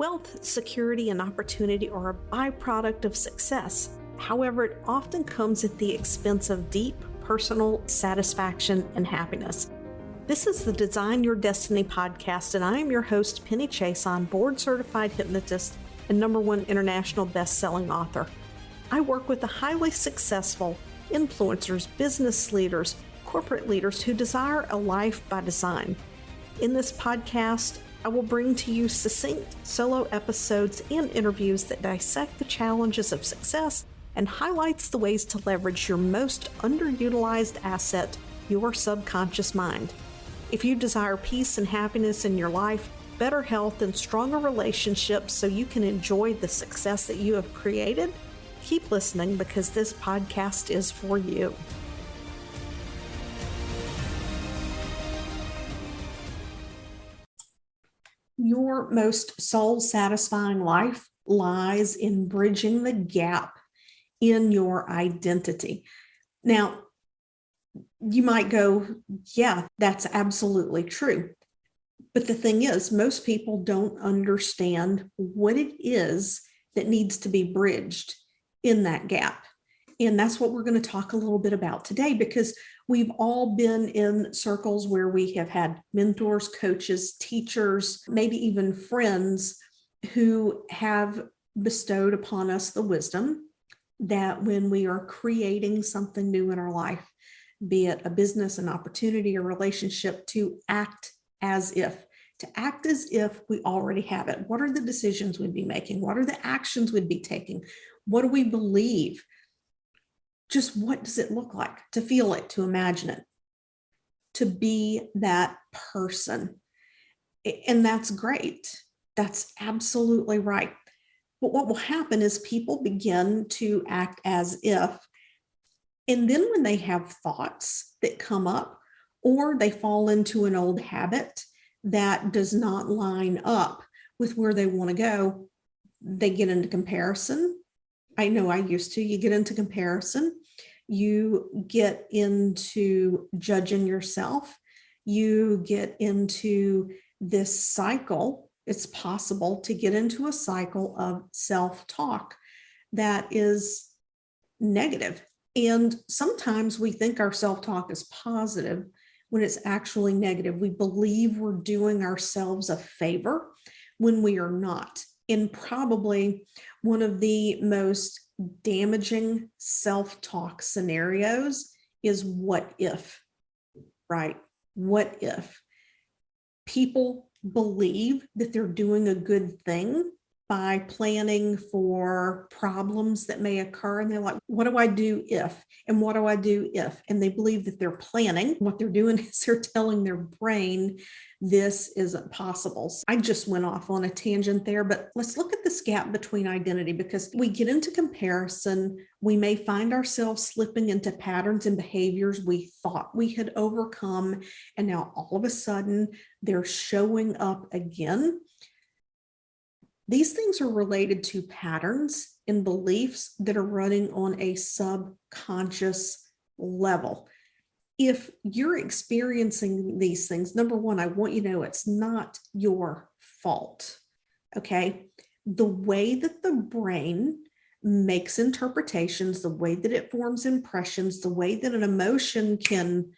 Wealth, security, and opportunity are a byproduct of success. However, it often comes at the expense of deep personal satisfaction and happiness. This is the Design Your Destiny podcast, and I am your host, Penny Chason, board-certified hypnotist and #1 international best-selling author. I work with the highly successful influencers, business leaders, corporate leaders who desire a life by design. In this podcast, I will bring to you succinct solo episodes and interviews that dissect the challenges of success and highlights the ways to leverage your most underutilized asset, your subconscious mind. If you desire peace and happiness in your life, better health, and stronger relationships so you can enjoy the success that you have created, keep listening because this podcast is for you. Your most soul-satisfying life lies in bridging the gap in your identity. Now, you might go, yeah, that's absolutely true. But the thing is, most people don't understand what it is that needs to be bridged in that gap. And that's what we're going to talk a little bit about today, because we've all been in circles where we have had mentors, coaches, teachers, maybe even friends who have bestowed upon us the wisdom that when we are creating something new in our life, be it a business, an opportunity, a relationship, to act as if we already have it. What are the decisions we'd be making? What are the actions we'd be taking? What do we believe? Just what does it look like to feel it, to imagine it, to be that person? And that's great. That's absolutely right. But what will happen is people begin to act as if, and then when they have thoughts that come up, or they fall into an old habit that does not line up with where they want to go, they get into comparison. I know I used to. You get into comparison. You get into judging yourself. You get into this cycle. It's possible to get into a cycle of self-talk that is negative. And sometimes we think our self-talk is positive when it's actually negative. We believe we're doing ourselves a favor when we are not. And probably one of the most damaging self-talk scenarios is what if, right? What if? People believe that they're doing a good thing by planning for problems that may occur. And they're like, what do I do if? And what do I do if? And they believe that they're planning. What they're doing is they're telling their brain, this isn't possible. So I just went off on a tangent there, but let's look at this gap between identity, because we get into comparison. We may find ourselves slipping into patterns and behaviors we thought we had overcome. And now all of a sudden they're showing up again. These things are related to patterns and beliefs that are running on a subconscious level. If you're experiencing these things, number one, I want you to know it's not your fault, okay? The way that the brain makes interpretations, the way that it forms impressions, the way that an emotion can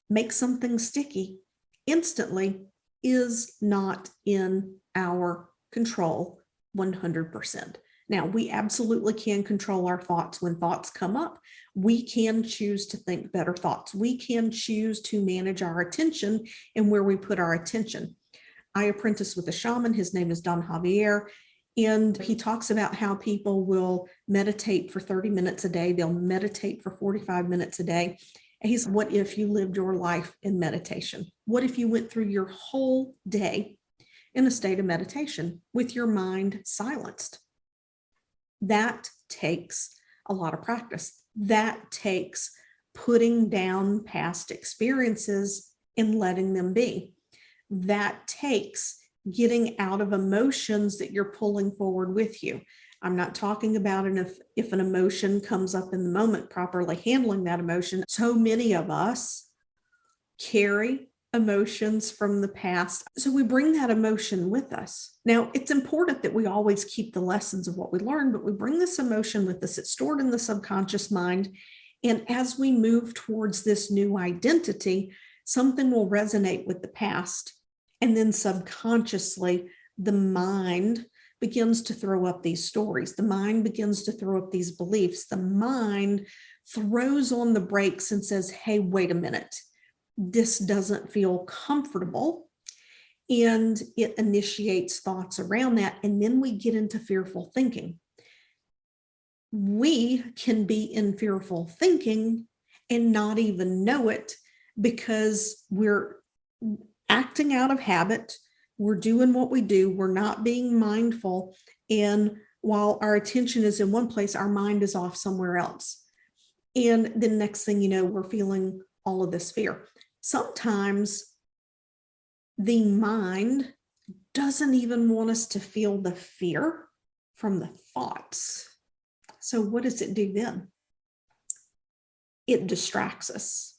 make something sticky instantly is not in our control 100%. Now, we absolutely can control our thoughts. When thoughts come up, we can choose to think better thoughts. We can choose to manage our attention and where we put our attention. I apprentice with a shaman. His name is Don Javier, and he talks about how people will meditate for 30 minutes a day. They'll meditate for 45 minutes a day. And he's, what if you lived your life in meditation? What if you went through your whole day in a state of meditation with your mind silenced? That takes a lot of practice. That takes putting down past experiences and letting them be. That takes getting out of emotions that you're pulling forward with you. I'm not talking about if an emotion comes up in the moment, properly handling that emotion. So many of us carry emotions from the past. So we bring that emotion with us. Now, it's important that we always keep the lessons of what we learned, but we bring this emotion with us. It's stored in the subconscious mind. And as we move towards this new identity, something will resonate with the past. And then subconsciously, the mind begins to throw up these stories. The mind begins to throw up these beliefs. The mind throws on the brakes and says, hey, wait a minute. This doesn't feel comfortable. And it initiates thoughts around that. And then we get into fearful thinking. We can be in fearful thinking and not even know it because we're acting out of habit. We're doing what we do. We're not being mindful. And while our attention is in one place, our mind is off somewhere else. And the next thing you know, we're feeling all of this fear. Sometimes the mind doesn't even want us to feel the fear from the thoughts. So what does it do then? It distracts us.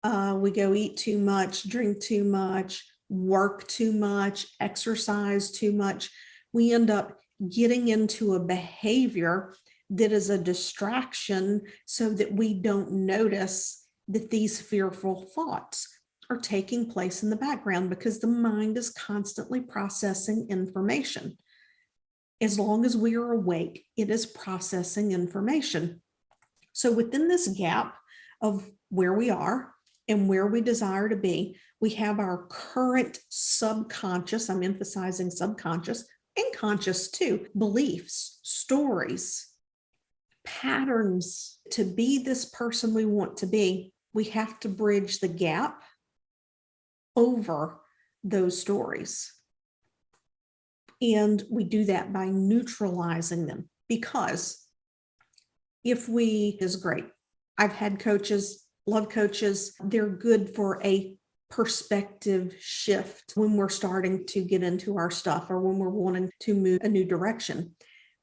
We go eat too much, drink too much, work too much, exercise too much. We end up getting into a behavior that is a distraction so that we don't notice that these fearful thoughts are taking place in the background because the mind is constantly processing information. As long as we are awake, it is processing information. So within this gap of where we are and where we desire to be, we have our current subconscious, I'm emphasizing subconscious and conscious too, beliefs, stories, patterns. To be this person we want to be, we have to bridge the gap over those stories. And we do that by neutralizing them, because if we is great. I've had coaches, love coaches. They're good for a perspective shift when we're starting to get into our stuff or when we're wanting to move a new direction.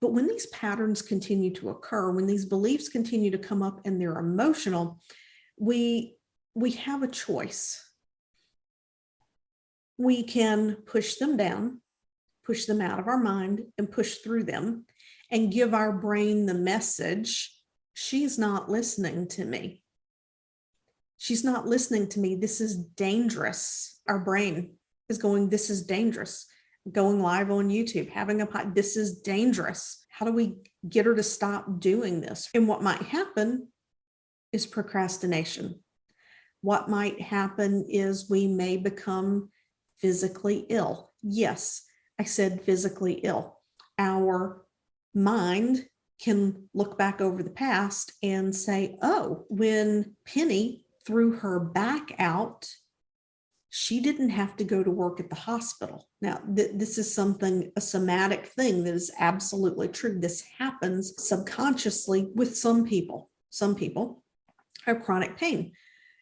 But when these patterns continue to occur, when these beliefs continue to come up and they're emotional, we have a choice. We can push them down, push them out of our mind and push through them and give our brain the message, she's not listening to me. She's not listening to me. This is dangerous. Our brain is going, this is dangerous. Going live on YouTube, having this is dangerous. How do we get her to stop doing this? And what might happen is procrastination. What might happen is we may become physically ill. Yes, I said physically ill. Our mind can look back over the past and say, oh, when Penny threw her back out, she didn't have to go to work at the hospital. Now, this is a somatic thing that is absolutely true. This happens subconsciously with some people. Some people have chronic pain.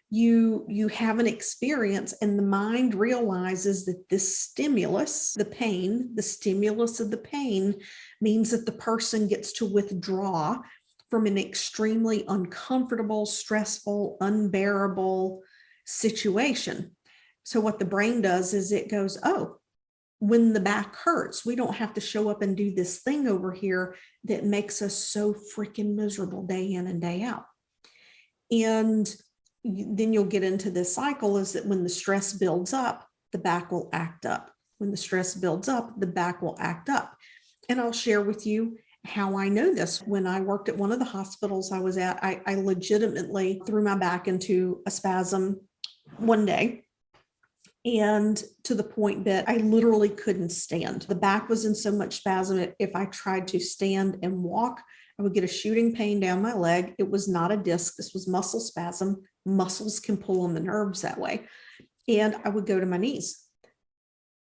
You have an experience and the mind realizes that this stimulus, the pain, the stimulus of the pain means that the person gets to withdraw from an extremely uncomfortable, stressful, unbearable situation. So what the brain does is it goes, oh, when the back hurts, we don't have to show up and do this thing over here that makes us so freaking miserable day in and day out. And then you'll get into this cycle is that when the stress builds up, the back will act up. When the stress builds up, the back will act up. And I'll share with you how I know this. When I worked at one of the hospitals I was at, I legitimately threw my back into a spasm one day. And to the point that I literally couldn't stand. The back was in so much spasm. If I tried to stand and walk, I would get a shooting pain down my leg. It was not a disc. This was muscle spasm. Muscles can pull on the nerves that way. And I would go to my knees.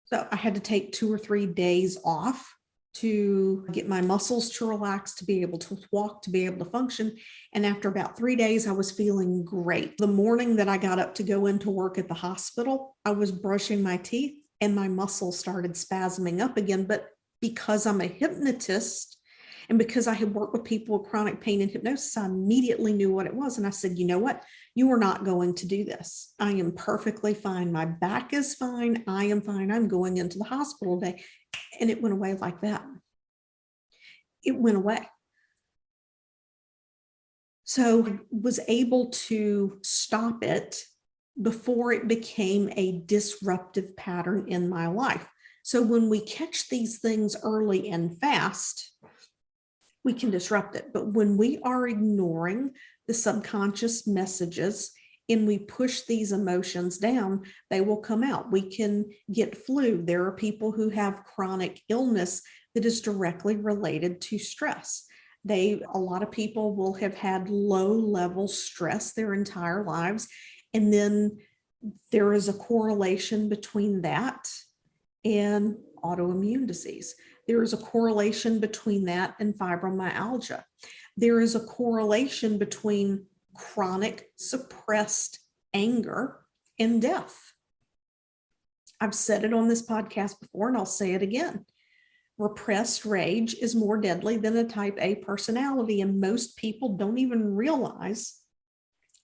So I had to take 2 or 3 days off to get my muscles to relax, to be able to walk, to be able to function. And after about 3 days, I was feeling great. The morning that I got up to go into work at the hospital, I was brushing my teeth and my muscles started spasming up again. But because I'm a hypnotist And because I had worked with people with chronic pain and hypnosis, I immediately knew what it was. And I said, you know what? You are not going to do this. I am perfectly fine. My back is fine. I am fine. I'm going into the hospital today. And it went away like that. It went away. So I was able to stop it before it became a disruptive pattern in my life. So when we catch these things early and fast, we can disrupt it. But when we are ignoring the subconscious messages and we push these emotions down, they will come out. We can get flu. There are people who have chronic illness that is directly related to stress. A lot of people will have had low level stress their entire lives. And then there is a correlation between that and autoimmune disease. There is a correlation between that and fibromyalgia. There is a correlation between chronic suppressed anger and death. I've said it on this podcast before, and I'll say it again. Repressed rage is more deadly than a type A personality, and most people don't even realize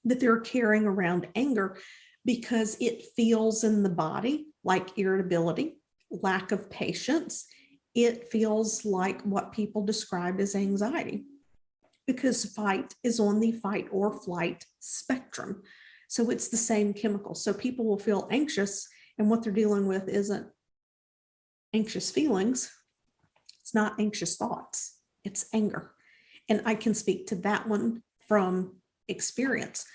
that they're carrying around anger because it feels in the body like irritability, lack of patience. It feels like what people describe as anxiety, because fight is on the fight or flight spectrum. So it's the same chemical. So people will feel anxious, and what they're dealing with isn't anxious feelings. It's not anxious thoughts. It's anger. And I can speak to that one from experience.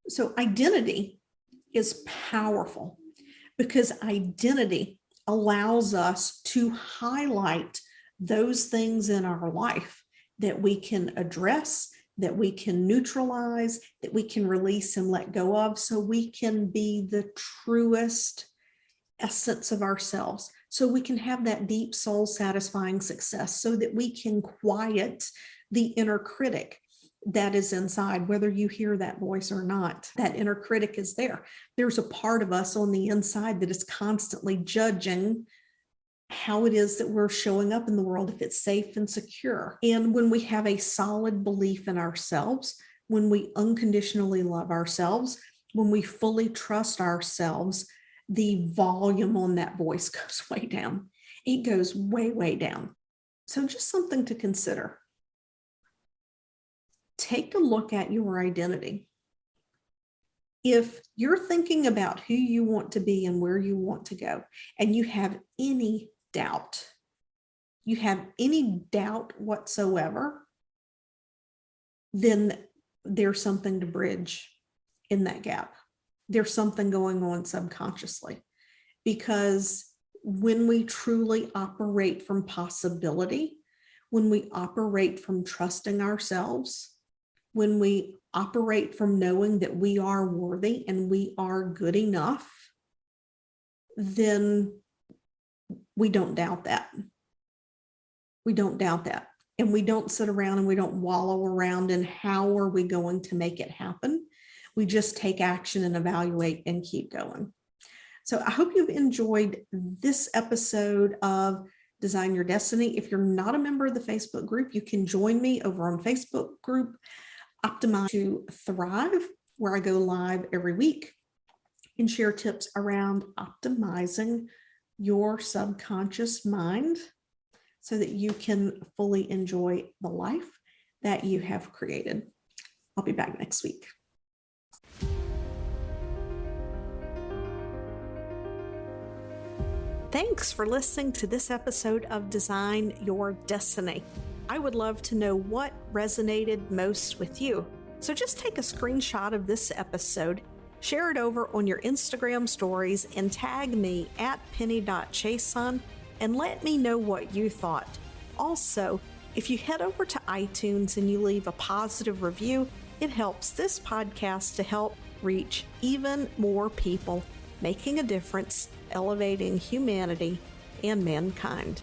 So identity is powerful because identity allows us to highlight those things in our life that we can address, that we can neutralize, that we can release and let go of, so we can be the truest essence of ourselves, so we can have that deep soul satisfying success, so that we can quiet the inner critic that is inside, whether you hear that voice or not. That inner critic is there. There's a part of us on the inside that is constantly judging how it is that we're showing up in the world, if it's safe and secure. And when we have a solid belief in ourselves, when we unconditionally love ourselves, when we fully trust ourselves, the volume on that voice goes way down. It goes way, way down. So just something to consider. Take a look at your identity. If you're thinking about who you want to be and where you want to go, and you have any doubt whatsoever, then there's something to bridge in that gap. There's something going on subconsciously, because when we truly operate from possibility, when we operate from trusting ourselves, when we operate from knowing that we are worthy and we are good enough, then we don't doubt that. We don't doubt that. And we don't sit around and we don't wallow around in how are we going to make it happen. We just take action and evaluate and keep going. So I hope you've enjoyed this episode of Design Your Destiny. If you're not a member of the Facebook group, you can join me over on Facebook group, Optimize to Thrive, where I go live every week and share tips around optimizing your subconscious mind so that you can fully enjoy the life that you have created. I'll be back next week. Thanks for listening to this episode of Design Your Destiny. I would love to know what resonated most with you. So just take a screenshot of this episode, share it over on your Instagram stories, and tag me at penny.chason and let me know what you thought. Also, if you head over to iTunes and you leave a positive review, it helps this podcast to help reach even more people, making a difference, elevating humanity and mankind.